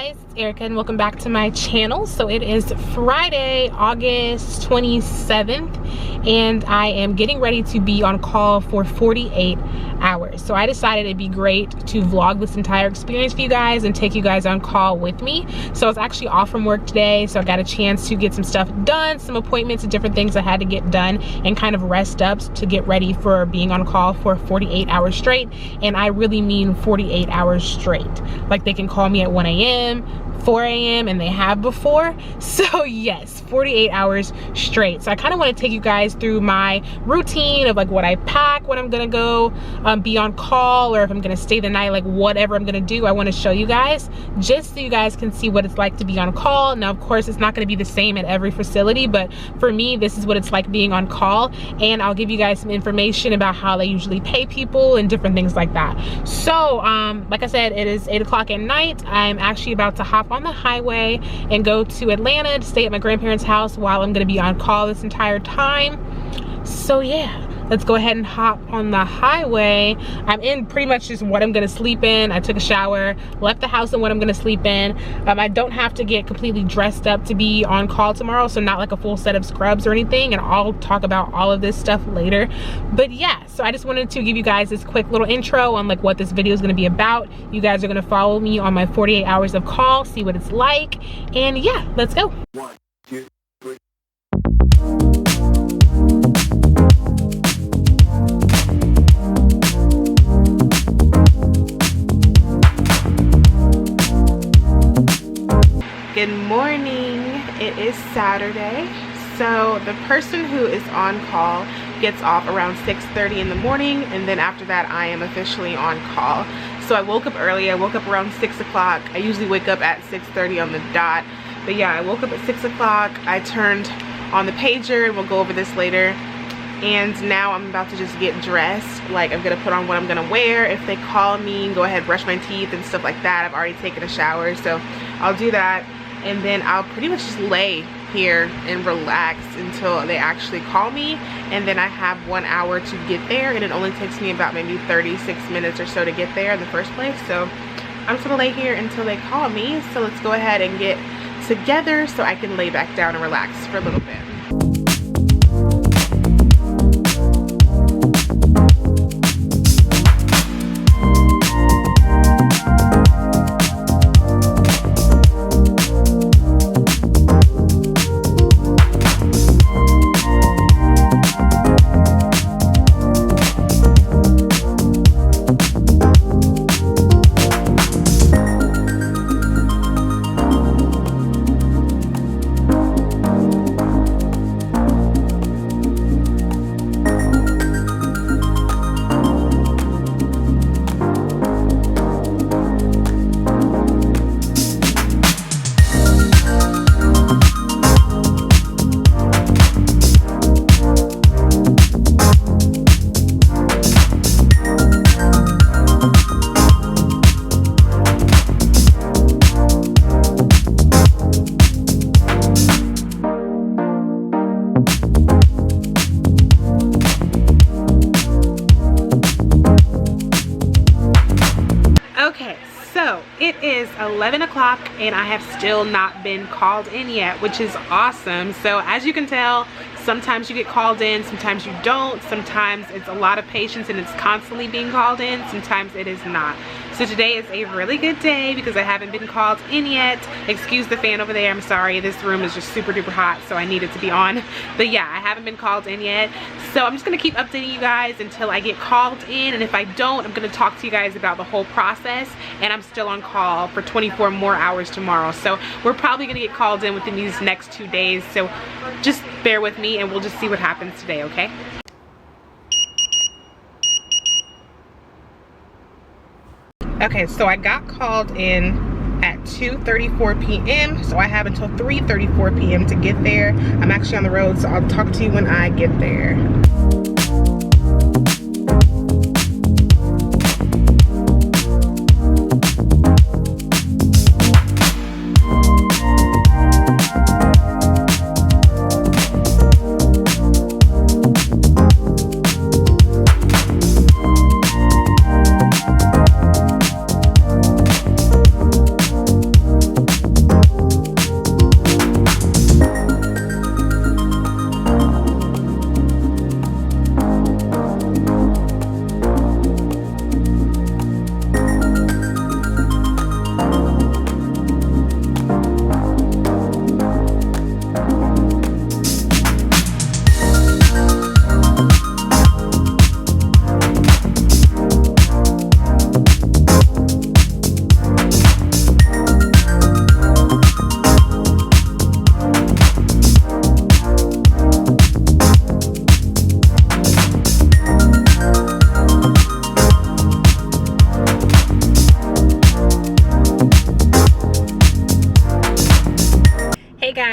guys, it's Erica and welcome back to my channel. So it is Friday, August 27th, and I am getting ready to be on call for 48 hours. So I decided it'd be great to vlog this entire experience for you guys and take you guys on call with me. So I was actually off from work today, so I got a chance to get some stuff done, some appointments and different things I had to get done, and kind of rest up to get ready for being on call for 48 hours straight. And I really mean 48 hours straight. Like, they can call me at 1 a.m., 4 a.m. and they have before. So yes, 48 hours straight. So I kind of want to take you guys through my routine of like what I pack when I'm gonna go be on call, or if I'm gonna stay the night, like whatever I'm gonna do, I want to show you guys just so you guys can see what it's like to be on call. Now of course it's not going to be the same at every facility, but for me this is what it's like being on call, and I'll give you guys some information about how they usually pay people and different things like that. So like I said, it is 8 o'clock at night. I'm actually about to hop on the highway and go to Atlanta to stay at my grandparents' house while I'm going to be on call this entire time. So yeah, let's go ahead and hop on the highway. I'm in pretty much just what I'm gonna sleep in. I took a shower, left the house in what I'm gonna sleep in. I don't have to get completely dressed up to be on call tomorrow, so not like a full set of scrubs or anything, and I'll talk about all of this stuff later. But yeah, so I just wanted to give you guys this quick little intro on like what this video is gonna be about. You guys are gonna follow me on my 48 hours of call, see what it's like, and yeah, let's go. 1, 2, 3. Good morning. It is Saturday. So the person who is on call gets off around 6:30 in the morning, and then after that I am officially on call. So I woke up early. I woke up around 6 o'clock. I usually wake up at 6:30 on the dot. But yeah, I woke up at 6 o'clock. I turned on the pager, and we'll go over this later. And now I'm about to just get dressed. Like, I'm gonna put on what I'm gonna wear. If they call me, go ahead, brush my teeth and stuff like that. I've already taken a shower, so I'll do that. And then I'll pretty much just lay here and relax until they actually call me. And then I have 1 hour to get there, and it only takes me about maybe 36 minutes or so to get there in the first place. So I'm just gonna lay here until they call me. So let's go ahead and get together so I can lay back down and relax for a little bit. It is 11 o'clock and I have still not been called in yet, which is awesome. So as you can tell, sometimes you get called in, sometimes you don't. Sometimes it's a lot of patients and it's constantly being called in, sometimes it is not. So today is a really good day because I haven't been called in yet. Excuse the fan over there, I'm sorry. This room is just super duper hot, so I need it to be on. But yeah, I haven't been called in yet. So I'm just gonna keep updating you guys until I get called in, and if I don't, I'm gonna talk to you guys about the whole process. And I'm still on call for 24 more hours tomorrow. So we're probably gonna get called in within these next 2 days. So just bear with me and we'll just see what happens today, okay? Okay, so I got called in at 2:34 p.m. so I have until 3:34 p.m. to get there. I'm actually on the road, so I'll talk to you when I get there.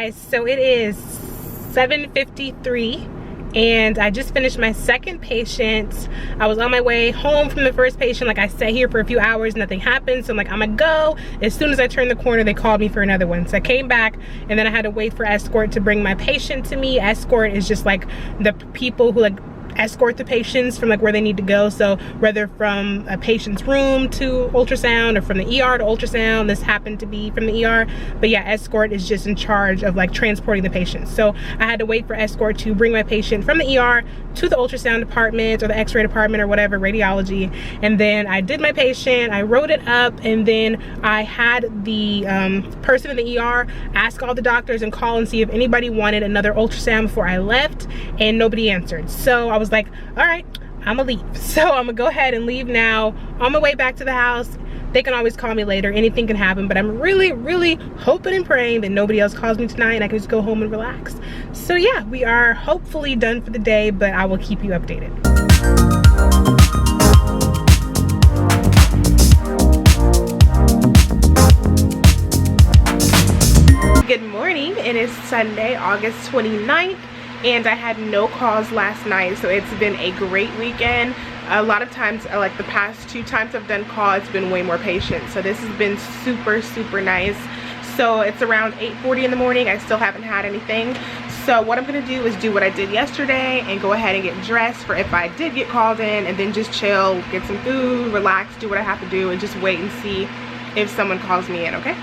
guys, so it is 7:53 and I just finished my second patient. I was on my way home from the first patient. Like, I sat here for a few hours, nothing happened, so I'm like, I'm gonna go. As soon as I turned the corner, they called me for another one. So I came back and then I had to wait for escort to bring my patient to me. Escort is just like the people who like escort the patients from like where they need to go. So whether from a patient's room to ultrasound or from the ER to ultrasound, this happened to be from the ER. But yeah, escort is just in charge of like transporting the patient. So I had to wait for escort to bring my patient from the ER to the ultrasound department or the x-ray department or whatever, radiology. And then I did my patient, I wrote it up, and then I had the person in the ER ask all the doctors and call and see if anybody wanted another ultrasound before I left, and nobody answered. So I was like, all right, I'm gonna leave. So I'm gonna go ahead and leave now. On my way back to the house, they can always call me later, anything can happen, but I'm really hoping and praying that nobody else calls me tonight and I can just go home and relax. So yeah, we are hopefully done for the day, but I will keep you updated. Good morning, it is Sunday, August 29th. And I had no calls last night, so it's been a great weekend. A lot of times, like the past 2 times I've done call, it's been way more patients. So this has been super nice. So it's around 8:40 in the morning. I still haven't had anything. So what I'm gonna do is do what I did yesterday and go ahead and get dressed for if I did get called in, and then just chill, get some food, relax, do what I have to do, and just wait and see if someone calls me in, okay?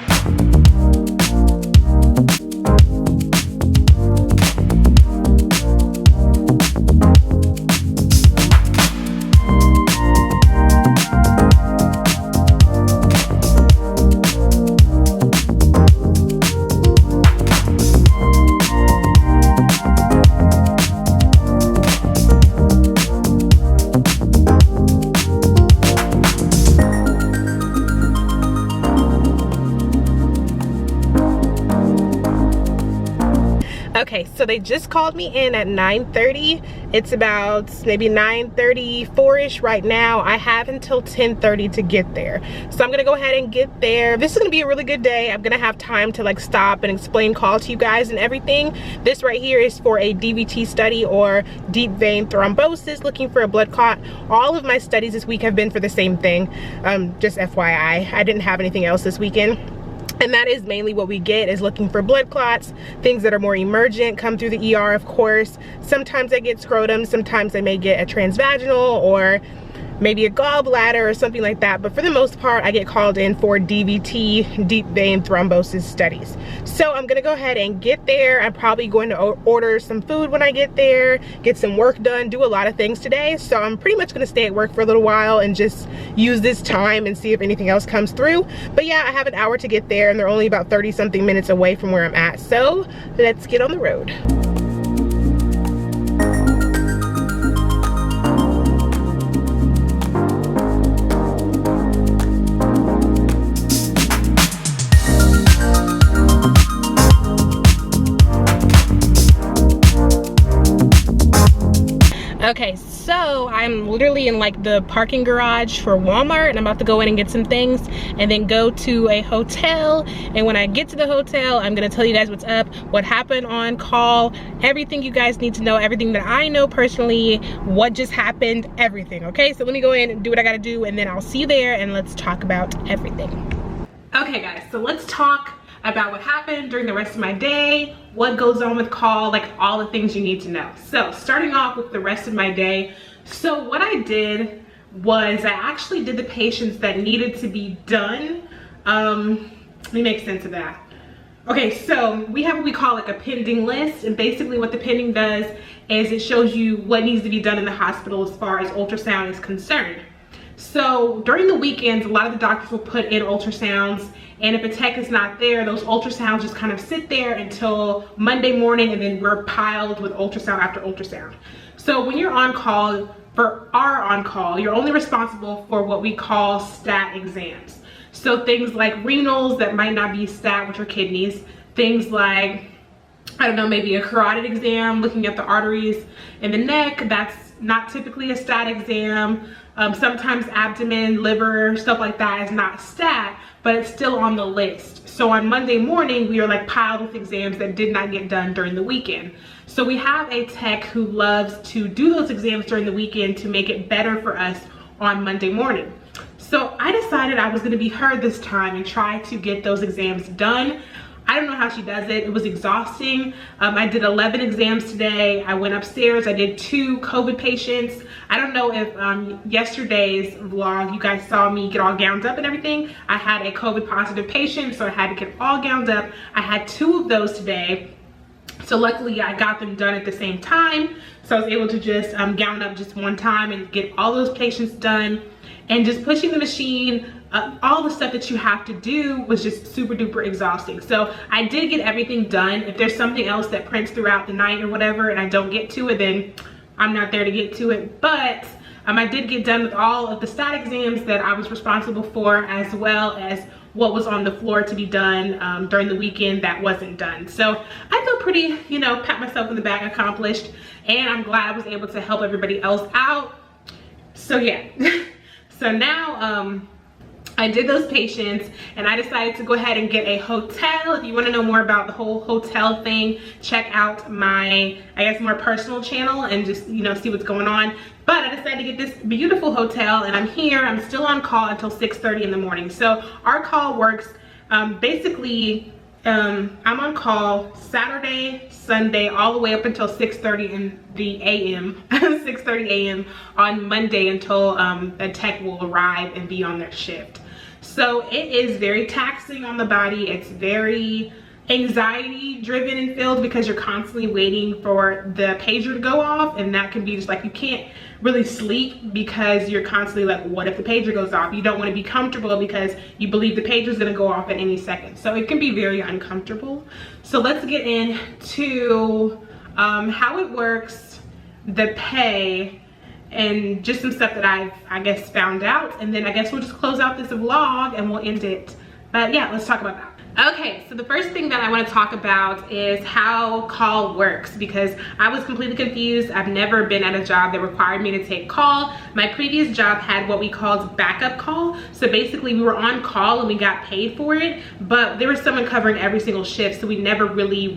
Okay, so they just called me in at 9:30. It's about maybe 9:34-ish right now. I have until 10:30 to get there. So I'm gonna go ahead and get there. This is gonna be a really good day. I'm gonna have time to like stop and explain call to you guys and everything. This right here is for a DVT study, or deep vein thrombosis, looking for a blood clot. All of my studies this week have been for the same thing. Just FYI, I didn't have anything else this weekend. And that is mainly what we get, is looking for blood clots, things that are more emergent, come through the ER, of course. Sometimes I get scrotum, sometimes I may get a transvaginal or maybe a gallbladder or something like that. But for the most part, I get called in for DVT, deep vein thrombosis studies. So I'm gonna go ahead and get there. I'm probably going to order some food when I get there, get some work done, do a lot of things today. So I'm pretty much gonna stay at work for a little while and just use this time and see if anything else comes through. But yeah, I have an hour to get there and they're only about 30-something minutes away from where I'm at. So let's get on the road. Okay, so I'm literally in like the parking garage for Walmart, and I'm about to go in and get some things and then go to a hotel. And when I get to the hotel, I'm gonna tell you guys what's up, what happened on call, everything you guys need to know, everything that I know personally, what just happened, everything, okay? So let me go in and do what I gotta do, and then I'll see you there and let's talk about everything. Okay guys, so let's talk about what happened during the rest of my day, what goes on with call, like all the things you need to know. So starting off with the rest of my day, so what I did was I actually did the patients that needed to be done. Let me make sense of that. Okay, so we have what we call like a pending list, and basically what the pending does is it shows you what needs to be done in the hospital as far as ultrasound is concerned. So during the weekends, a lot of the doctors will put in ultrasounds, and if a tech is not there, those ultrasounds just kind of sit there until Monday morning, and then we're piled with ultrasound after ultrasound. So when you're on call, for our on call, you're only responsible for what we call stat exams. So things like renals that might not be stat, which are kidneys, things like, I don't know, maybe a carotid exam, looking at the arteries in the neck, that's not typically a stat exam. Sometimes abdomen, liver, stuff like that is not stat, but it's still on the list. So on Monday morning, we are like piled with exams that did not get done during the weekend. So we have a tech who loves to do those exams during the weekend to make it better for us on Monday morning. So I decided I was going to be her this time and try to get those exams done. I don't know how she does it. It was exhausting. I did 11 exams today. I went upstairs. I did 2 COVID patients. I don't know if yesterday's vlog, you guys saw me get all gowned up and everything. I had a COVID positive patient, so I had to get all gowned up. I had 2 of those today. So luckily I got them done at the same time. So I was able to just gown up just one time and get all those patients done. And just pushing the machine, all the stuff that you have to do was just super duper exhausting. So I did get everything done. If there's something else that prints throughout the night or whatever and I don't get to it, then I'm not there to get to it. But I did get done with all of the stat exams that I was responsible for, as well as what was on the floor to be done during the weekend that wasn't done. So I feel pretty, you know, pat myself in the back, accomplished, and I'm glad I was able to help everybody else out. So yeah. So now I did those patients and I decided to go ahead and get a hotel. If you want to know more about the whole hotel thing, check out my, I guess, more personal channel and just, you know, see what's going on. But I decided to get this beautiful hotel and I'm here. I'm still on call until 6:30 in the morning. So our call works basically, I'm on call Saturday, Sunday, all the way up until 6:30 in the a.m. 6:30 a.m. on Monday until a tech will arrive and be on their shift. So it is very taxing on the body. It's very anxiety driven and filled because you're constantly waiting for the pager to go off, and that can be just like, you can't really sleep because you're constantly like, what if the pager goes off? You don't want to be comfortable because you believe the pager is going to go off at any second. So it can be very uncomfortable. So let's get into how it works, the pay, and just some stuff that I've, I guess, found out. And then I guess we'll just close out this vlog and we'll end it. But yeah, let's talk about that. Okay, so the first thing that I want to talk about is how call works, because I was completely confused. I've never been at a job that required me to take call. My previous job had what we called backup call. So basically we were on call and we got paid for it, but there was someone covering every single shift, so we never really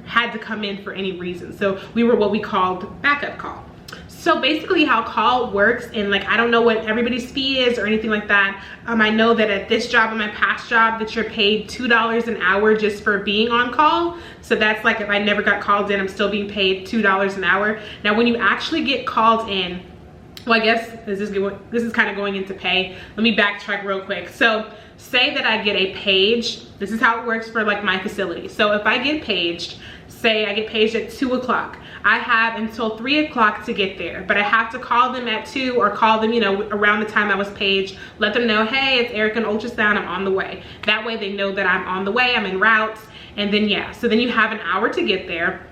had to come in for any reason. So we were what we called backup call. So basically how call works, and like, I don't know what everybody's fee is or anything like that. I know that at this job and my past job that you're paid $2 an hour just for being on call. So that's like, if I never got called in, I'm still being paid $2 an hour. Now, when you actually get called in, well, I guess this is kind of going into pay. Let me backtrack real quick. So say that I get a page. This is how it works for like my facility. So if I get paged, say I get paged at 2 o'clock. I have until 3 o'clock to get there, but I have to call them at 2 or call them, you know, around the time I was paged, let them know, hey, it's Erica and Ultrasound, I'm on the way. That way they know that I'm on the way, I'm en route, and then yeah, so then you have an hour to get there.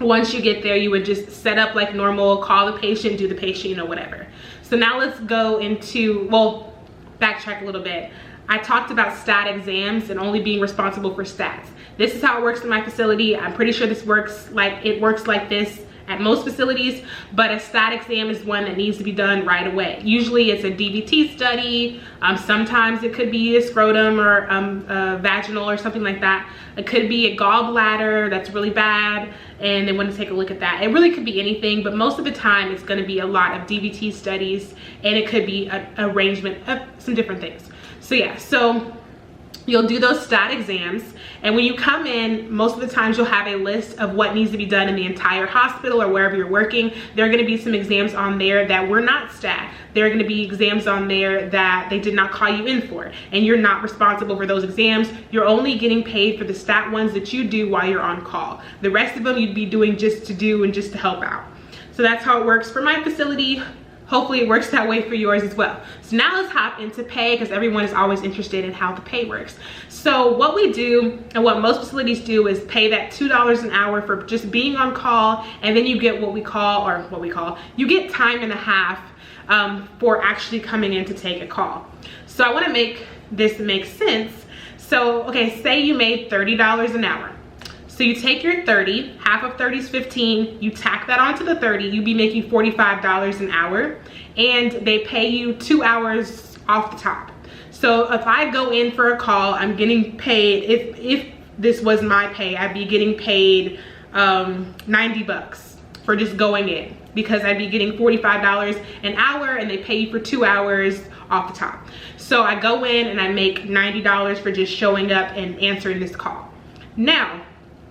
Once you get there, you would just set up like normal, call the patient, do the patient, you know, whatever. So now let's go into, well, backtrack a little bit. I talked about stat exams and only being responsible for stats. This is how it works in my facility. I'm pretty sure this works like this at most facilities, but a stat exam is one that needs to be done right away. Usually it's a DVT study. Sometimes it could be a scrotum or vaginal or something like that. It could be a gallbladder that's really bad and they want to take a look at that. It really could be anything, but most of the time it's going to be a lot of DVT studies, and it could be an arrangement of some different things. So yeah, so you'll do those stat exams, and when you come in, most of the times you'll have a list of what needs to be done in the entire hospital or wherever you're working. There are going to be some exams on there that were not stat. There are going to be exams on there that they did not call you in for, and you're not responsible for those exams. You're only getting paid for the stat ones that you do while you're on call. The rest of them you'd be doing just to do and just to help out. So that's how it works for my facility. Hopefully it works that way for yours as well. So now let's hop into pay, because everyone is always interested in how the pay works. So what we do, and what most facilities do, is pay that $2 an hour for just being on call, and then you get you get time and a half for actually coming in to take a call. So I want to make this make sense. So okay, say you made $30 an hour. So you take your 30, half of 30 is 15, you tack that onto the 30, you'd be making $45 an hour, and they pay you 2 hours off the top. So if I go in for a call, I'm getting paid, if this was my pay, I'd be getting paid 90 bucks for just going in, because I'd be getting $45 an hour and they pay you for 2 hours off the top. So I go in and I make $90 for just showing up and answering this call. Now,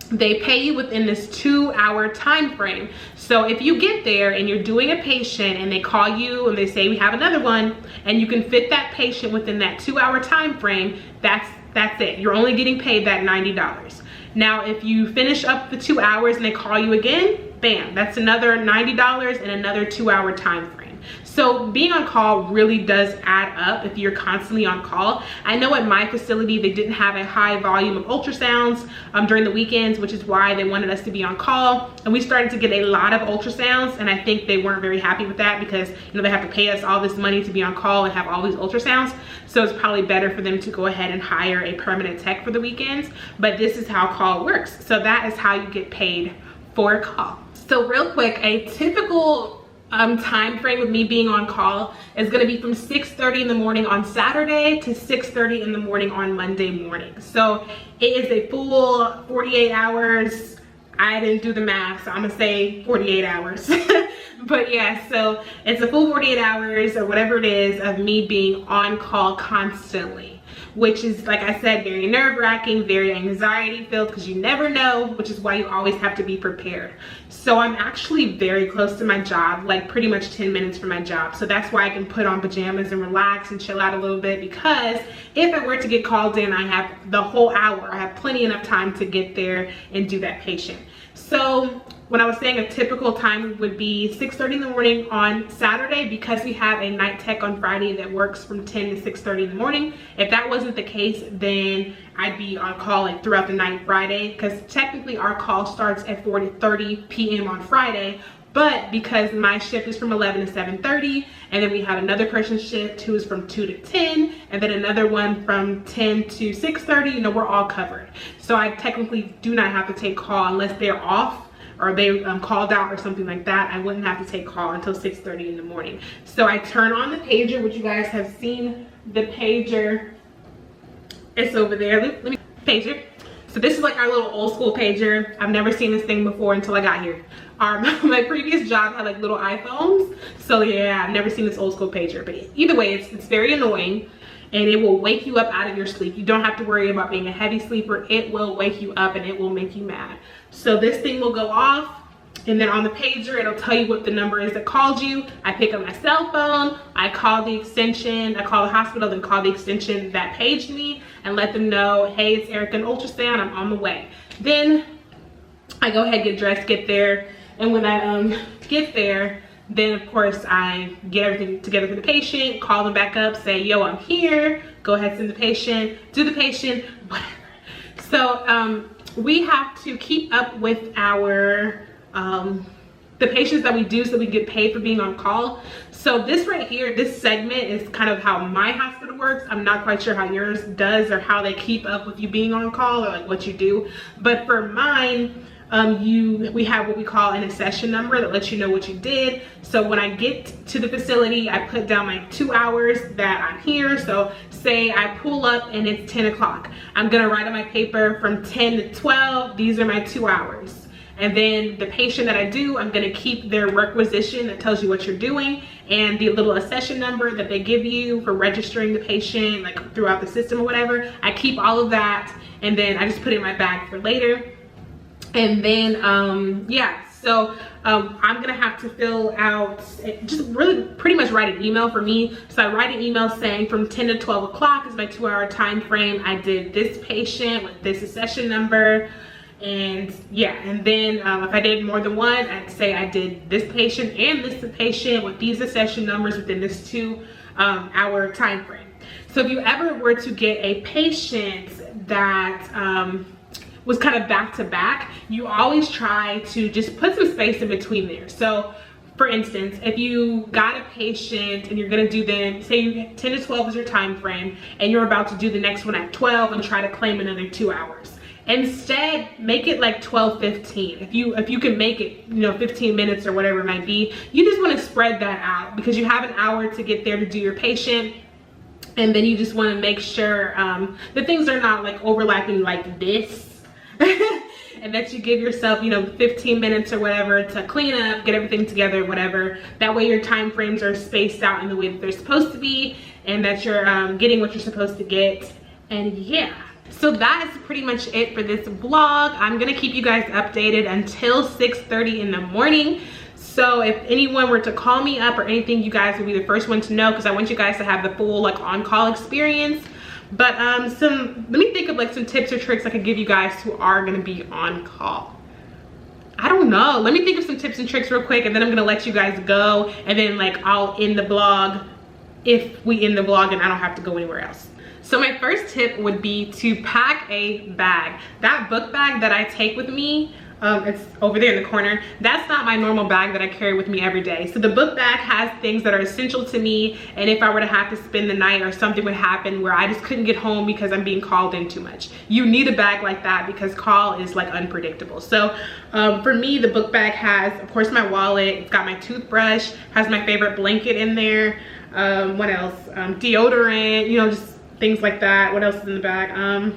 they pay you within this 2 hour time frame. So if you get there and you're doing a patient and they call you and they say we have another one, and you can fit that patient within that 2 hour time frame, that's it. You're only getting paid that $90. Now, if you finish up the 2 hours and they call you again, bam, that's another $90 and another 2 hour time frame. So being on call really does add up if you're constantly on call. I know at my facility, they didn't have a high volume of ultrasounds during the weekends, which is why they wanted us to be on call. And we started to get a lot of ultrasounds, and I think they weren't very happy with that because, you know, they have to pay us all this money to be on call and have all these ultrasounds. So it's probably better for them to go ahead and hire a permanent tech for the weekends. But this is how call works. So that is how you get paid for a call. So real quick, a typical time frame of me being on call is going to be from 6:30 in the morning on Saturday to 6:30 in the morning on Monday morning. So it is a full 48 hours. I didn't do the math, so I'm gonna say 48 hours. But yeah, so it's a full 48 hours or whatever it is of me being on call constantly, which is, like I said, very nerve-wracking, very anxiety-filled, because you never know, which is why you always have to be prepared. So I'm actually very close to my job, like pretty much 10 minutes from my job. So that's why I can put on pajamas and relax and chill out a little bit, because if I were to get called in, I have the whole hour. I have plenty enough time to get there and do that patient. So when I was saying a typical time would be 6:30 in the morning on Saturday, because we have a night tech on Friday that works from 10 to 6:30 in the morning. If that wasn't the case, then I'd be on call like throughout the night Friday, because technically our call starts at 4:30 p.m. on Friday. But because my shift is from 11 to 7:30, and then we have another person's shift who is from 2 to 10, and then another one from 10 to 6:30, you know, we're all covered. So I technically do not have to take call unless they're off or they called out or something like that. I wouldn't have to take call until 6:30 in the morning. So I turn on the pager, which you guys have seen the pager. It's over there. Let me pager. So this is like our little old school pager. I've never seen this thing before until I got here. My previous job had like little iPhones. So yeah, I've never seen this old school pager. But either way, it's very annoying, and it will wake you up out of your sleep. You don't have to worry about being a heavy sleeper. It will wake you up and it will make you mad. So this thing will go off, and then on the pager, it'll tell you what the number is that called you. I pick up my cell phone, I call the extension, I call the hospital, then call the extension that paged me and let them know, hey, it's Erica in Ultrasound, I'm on the way. Then I go ahead, get dressed, get there, and when I get there, then of course I get everything together for the patient, call them back up, say, yo, I'm here, go ahead, send the patient, do the patient, whatever. So we have to keep up with our the patients that we do, so we get paid for being on call. So this right here, this segment is kind of how my hospital works. I'm not quite sure how yours does or how they keep up with you being on call or like what you do. But for mine, we have what we call an accession number that lets you know what you did. So when I get to the facility, I put down my 2 hours that I'm here. So say I pull up and it's 10 o'clock. I'm gonna write on my paper from 10 to 12, these are my 2 hours. And then the patient that I do, I'm gonna keep their requisition that tells you what you're doing, and the little accession number that they give you for registering the patient, like throughout the system or whatever. I keep all of that, and then I just put it in my bag for later. And then, yeah, so I'm gonna have to fill out, just really pretty much write an email for me. So I write an email saying from 10 to 12 o'clock is my 2 hour time frame. I did this patient with this accession number. And yeah, and then if I did more than one, I'd say I did this patient and this patient with these accession numbers within this 2 hour time frame. So if you ever were to get a patient that was kind of back to back, you always try to just put some space in between there. So for instance, if you got a patient and you're gonna do them, say 10 to 12 is your time frame, and you're about to do the next one at 12 and try to claim another 2 hours. Instead, make it like 12:15. If you can make it, 15 minutes or whatever it might be. You just want to spread that out because you have an hour to get there to do your patient. And then you just want to make sure that things are not like overlapping like this. And that you give yourself, 15 minutes or whatever to clean up, get everything together, whatever. That way your time frames are spaced out in the way that they're supposed to be, and that you're getting what you're supposed to get. And yeah. So that is pretty much it for this vlog. I'm gonna keep you guys updated until 6:30 in the morning. So if anyone were to call me up or anything, you guys will be the first one to know, because I want you guys to have the full like on-call experience. But let me think of like some tips or tricks I could give you guys who are gonna be on call. I don't know. Let me think of some tips and tricks real quick, and then I'm gonna let you guys go, and then like I'll end the vlog if we end the vlog and I don't have to go anywhere else. So my first tip would be to pack a bag. That book bag that I take with me, it's over there in the corner. That's not my normal bag that I carry with me every day. So the book bag has things that are essential to me, and if I were to have to spend the night or something would happen where I just couldn't get home because I'm being called in too much. You need a bag like that because call is like unpredictable. So for me, the book bag has, of course, my wallet. It's got my toothbrush, has my favorite blanket in there. What else? Deodorant, just things like that. What else is in the bag?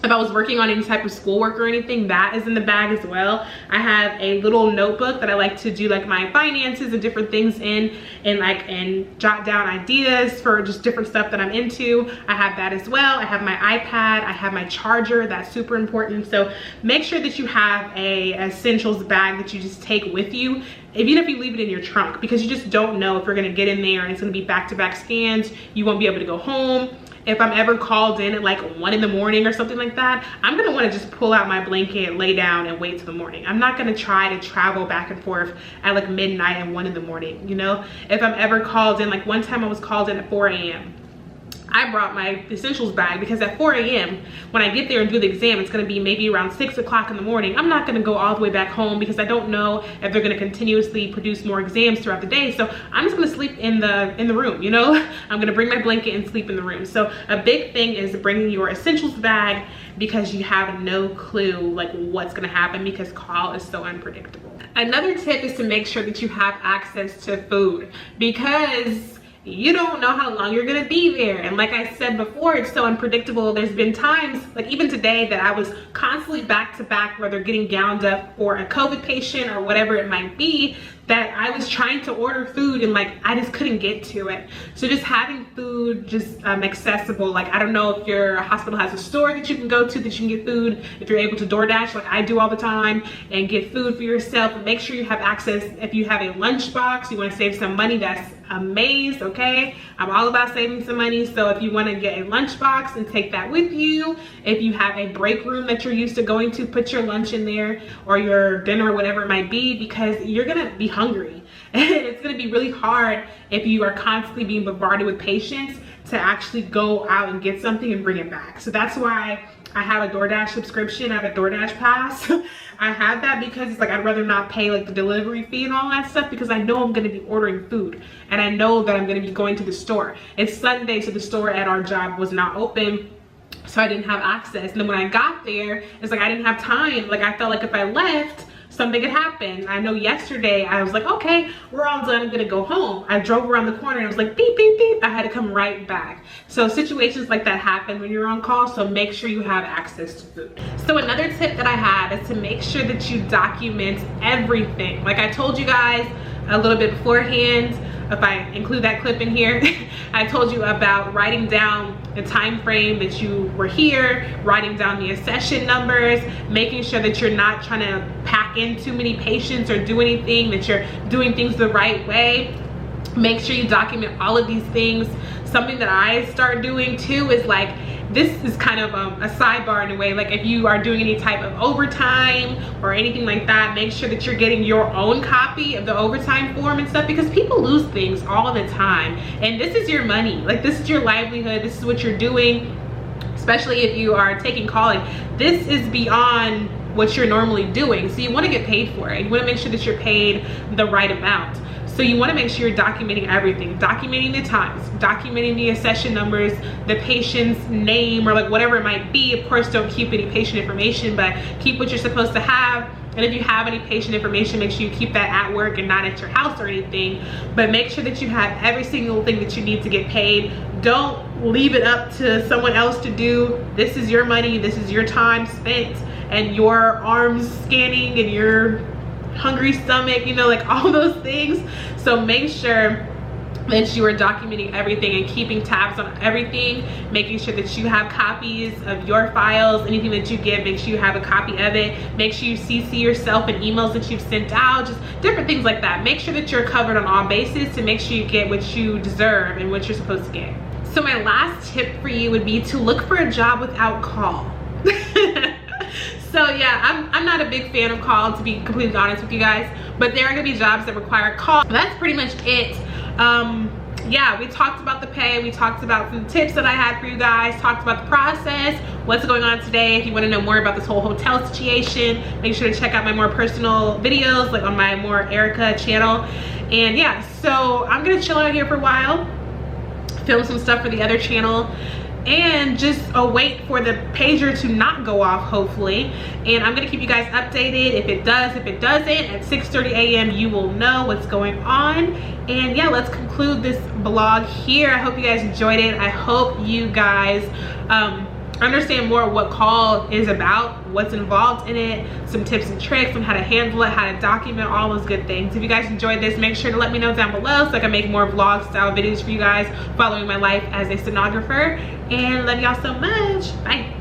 If I was working on any type of schoolwork or anything, that is in the bag as well. I have a little notebook that I like to do like my finances and different things in, and jot down ideas for just different stuff that I'm into. I have that as well. I have my iPad, I have my charger. That's super important. So make sure that you have a essentials bag that you just take with you, even if you leave it in your trunk, because you just don't know if you're gonna get in there and it's gonna be back-to-back scans. You won't be able to go home. If I'm ever called in at like 1 in the morning or something like that, I'm gonna wanna just pull out my blanket, lay down, and wait till the morning. I'm not gonna try to travel back and forth at like midnight and 1 in the morning, If I'm ever called in, like one time I was called in at 4 a.m. I brought my essentials bag because at 4 a.m. when I get there and do the exam, it's gonna be maybe around 6 o'clock in the morning. I'm not gonna go all the way back home because I don't know if they're gonna continuously produce more exams throughout the day. So I'm just gonna sleep in the room, I'm gonna bring my blanket and sleep in the room. So a big thing is bringing your essentials bag, because you have no clue like what's gonna happen, because call is so unpredictable. Another tip is to make sure that you have access to food, because you don't know how long you're gonna be there. And like I said before, it's so unpredictable. There's been times, like even today, that I was constantly back to back, whether getting gowned up for a COVID patient or whatever it might be, that I was trying to order food and like I just couldn't get to it. So just having food just accessible. Like I don't know if your hospital has a store that you can go to that you can get food, if you're able to DoorDash like I do all the time and get food for yourself. And make sure you have access. If you have a lunchbox, you want to save some money, that's amazing. Okay, I'm all about saving some money. So if you want to get a lunchbox and take that with you, if you have a break room that you're used to going to, put your lunch in there, or your dinner or whatever it might be, because you're gonna be hungry and it's gonna be really hard if you are constantly being bombarded with patients to actually go out and get something and bring it back. So that's why I have a DoorDash subscription. I have a DoorDash pass. I have that because it's like I'd rather not pay like the delivery fee and all that stuff, because I know I'm gonna be ordering food and I know that I'm gonna be going to the store. It's Sunday, so the store at our job was not open, so I didn't have access. And then when I got there, it's like I didn't have time. Like I felt like if I left, something had happened. I know yesterday I was like, okay, we're all done, I'm gonna go home. I drove around the corner and it was like beep, beep, beep. I had to come right back. So situations like that happen when you're on call, so make sure you have access to food. So another tip that I have is to make sure that you document everything. Like I told you guys a little bit beforehand, if I include that clip in here, I told you about writing down the time frame that you were here, writing down the accession numbers, making sure that you're not trying to pack in too many patients or do anything, that you're doing things the right way. Make sure you document all of these things. Something that I start doing too is like, this is kind of a sidebar in a way, like if you are doing any type of overtime or anything like that, make sure that you're getting your own copy of the overtime form and stuff, because people lose things all the time. And this is your money, like this is your livelihood, this is what you're doing, especially if you are taking calling. This is beyond what you're normally doing, so you want to get paid for it. You want to make sure that you're paid the right amount. So you want to make sure you're documenting everything, documenting the times, documenting the accession numbers, the patient's name, or like whatever it might be. Of course, don't keep any patient information, but keep what you're supposed to have. And if you have any patient information, make sure you keep that at work and not at your house or anything. But make sure that you have every single thing that you need to get paid. Don't leave it up to someone else to do. This is your money, this is your time spent, and your arms scanning and your hungry stomach, you know, like all those things. So make sure that you are documenting everything and keeping tabs on everything, making sure that you have copies of your files. Anything that you get, make sure you have a copy of it. Make sure you CC yourself in emails that you've sent out, just different things like that. Make sure that you're covered on all bases to make sure you get what you deserve and what you're supposed to get. So my last tip for you would be to look for a job without call. So yeah, I'm not a big fan of call, to be completely honest with you guys, but there are gonna be jobs that require call. That's pretty much it. Yeah, we talked about the pay, we talked about some tips that I had for you guys, talked about the process, what's going on today. If you want to know more about this whole hotel situation, make sure to check out my more personal videos, like on my more Erica channel. And yeah, so I'm gonna chill out here for a while, film some stuff for the other channel, and just wait for the pager to not go off, hopefully. And I'm gonna keep you guys updated. If it does, if it doesn't, at 6:30 a.m. you will know what's going on. And yeah, let's conclude this vlog here. I hope you guys enjoyed it. I hope you guys understand more what call is about, what's involved in it, some tips and tricks on how to handle it, how to document, all those good things. If you guys enjoyed this, make sure to let me know down below so I can make more vlog style videos for you guys following my life as a sonographer. And love y'all so much. Bye.